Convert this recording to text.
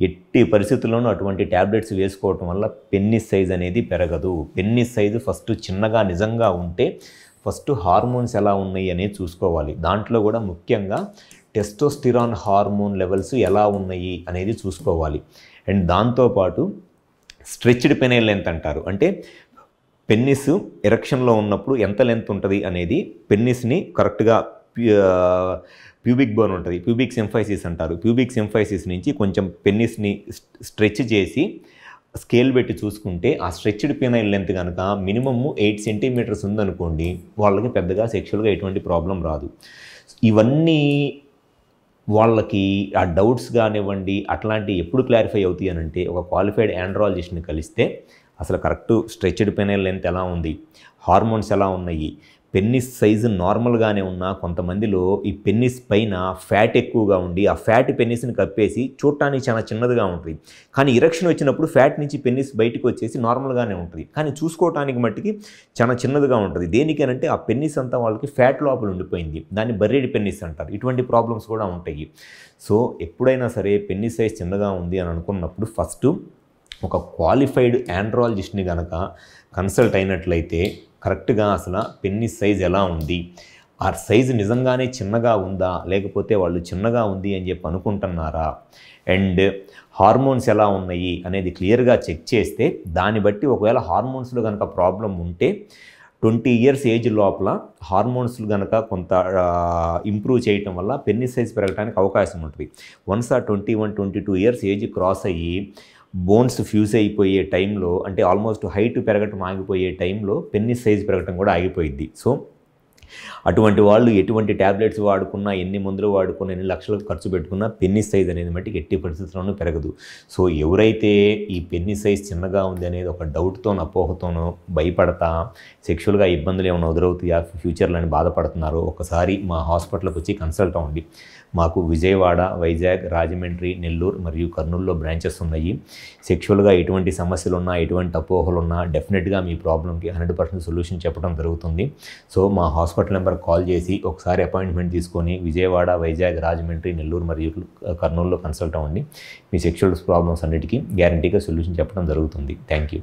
ఎట్టి పరిస్థితుల్లోనూ అటువంటి టాబ్లెట్స్ వేసుకోవటం వల్ల పెన్నిస్ సైజ్ అనేది పెరగదు. పెన్నిస్ సైజు ఫస్ట్ చిన్నగా నిజంగా ఉంటే ఫస్ట్ హార్మోన్స్ ఎలా ఉన్నాయి అనేది చూసుకోవాలి. దాంట్లో కూడా ముఖ్యంగా టెస్టోస్టిరాన్ హార్మోన్ లెవెల్స్ ఎలా ఉన్నాయి అనేది చూసుకోవాలి. అండ్ దాంతోపాటు స్ట్రెచ్డ్ పెనైల్ లెంత్ అంటారు. అంటే పెన్నిస్ ఎరెక్షన్లో ఉన్నప్పుడు ఎంత లెంత్ ఉంటుంది అనేది పెన్నిస్ని కరెక్ట్గా ప్యూబిక్ బోన్ ఉంటుంది, ప్యూబిక్ సింఫైసిస్ అంటారు. ప్యూబిక్ సింఫైసిస్ నుంచి కొంచెం పెన్నిస్ని స్ట్రెచ్ చేసి స్కేల్ పెట్టి చూసుకుంటే ఆ స్ట్రెచ్డ్ పెనైల్ లెంత్ కనుక మినిమమ్ 8 సెంటీమీటర్స్ ఉందనుకోండి, వాళ్ళకి పెద్దగా సెక్షువల్గా ఎటువంటి ప్రాబ్లం రాదు. ఇవన్నీ వాళ్ళకి ఆ డౌట్స్ కానివ్వండి అట్లాంటివి ఎప్పుడు క్లారిఫై అవుతాయి అని అంటే ఒక క్వాలిఫైడ్ ఆండ్రాలజిస్ట్ని కలిస్తే అసలు కరెక్ట్ స్ట్రెచ్డ్ పెనైల్ లెంత్ ఎలా ఉంది, హార్మోన్స్ ఎలా ఉన్నాయి, పెన్నిస్ సైజు నార్మల్గానే ఉన్నా కొంతమందిలో ఈ పెన్నిస్ పైన ఫ్యాట్ ఎక్కువగా ఉండి ఆ ఫ్యాట్ పెన్నిస్ని కప్పేసి చూడటానికి చాలా చిన్నదిగా ఉంటుంది. కానీ ఇరెక్షన్ వచ్చినప్పుడు ఫ్యాట్ నుంచి పెన్నిస్ బయటకు వచ్చేసి నార్మల్గానే ఉంటుంది, కానీ చూసుకోవటానికి మట్టికి చాలా చిన్నదిగా ఉంటుంది. దేనికేనంటే ఆ పెన్నిస్ అంతా వాళ్ళకి ఫ్యాట్ లోపల ఉండిపోయింది, దాన్ని బర్రెడ్ పెన్నిస్ అంటారు. ఇటువంటి ప్రాబ్లమ్స్ కూడా ఉంటాయి. సో ఎప్పుడైనా సరే పెన్నిస్ సైజ్ చిన్నగా ఉంది అని అనుకున్నప్పుడు ఫస్ట్ ఒక క్వాలిఫైడ్ ఆండ్రాలజిస్ట్ని కనుక కన్సల్ట్ అయినట్లయితే కరెక్ట్గా అసలు పెన్నిస్ సైజ్ ఎలా ఉంది, ఆ సైజు నిజంగానే చిన్నగా ఉందా లేకపోతే వాళ్ళు చిన్నగా ఉంది అని చెప్పి అనుకుంటున్నారా, అండ్ హార్మోన్స్ ఎలా ఉన్నాయి అనేది క్లియర్గా చెక్ చేస్తే దాన్ని బట్టి ఒకవేళ హార్మోన్స్లో కనుక ప్రాబ్లం ఉంటే 20 ఇయర్స్ ఏజ్ లోపల హార్మోన్స్ కనుక కొంత ఇంప్రూవ్ చేయటం వల్ల పెన్నిస్ సైజ్ పెరగడానికి అవకాశం ఉంటుంది. వన్స్ ఆ 21-22 ఇయర్స్ ఏజ్ క్రాస్ అయ్యి బోన్స్ ఫ్యూజ్ అయిపోయే టైంలో, అంటే ఆల్మోస్ట్ హైట్ పెరగటం ఆగిపోయే టైంలో పెన్నిస్ సైజ్ పెరగటం కూడా ఆగిపోయింది. సో అటువంటి వాళ్ళు ఎటువంటి ట్యాబ్లెట్స్ వాడుకున్నా, ఎన్ని మందులు వాడుకున్నా, ఎన్ని లక్షలు ఖర్చు పెట్టుకున్నా పెన్నిస్ సైజ్ అనేది మట్టికి ఎట్టి పరిస్థితుల్లోనూ పెరగదు. సో ఎవరైతే ఈ పెన్నిస్ సైజ్ చిన్నగా ఉంది అనేది ఒక డౌట్తో అపోహతోనో భయపడతా సెక్షువల్గా ఇబ్బందులు ఏమైనా ఎదురవుతాయా ఫ్యూచర్లో అని బాధపడుతున్నారో ఒకసారి మా హాస్పిటల్కి వచ్చి కన్సల్ట్ అవ్వండి. మాకు విజయవాడ, వైజాగ్, రాజమండ్రి, నెల్లూరు మరియు కర్నూలులో బ్రాంచెస్ ఉన్నాయి. సెక్షువల్గా ఎటువంటి సమస్యలు ఉన్నా, ఎటువంటి అపోహలు ఉన్నా డెఫినెట్గా మీ ప్రాబ్లంకి 100% సొల్యూషన్ చెప్పడం జరుగుతుంది. సో మా హాస్పిటల్ నెంబర్ కాల్ చేసి ఒకసారి అపాయింట్మెంట్ తీసుకొని విజయవాడ, వైజాగ్, రాజమండ్రి, నెల్లూరు మరియు కర్నూలులో కన్సల్ట్ అవ్వండి. మీ సెక్షువల్ ప్రాబ్లమ్స్ అన్నిటికీ గ్యారంటీగా సొల్యూషన్ చెప్పడం జరుగుతుంది. Thank you.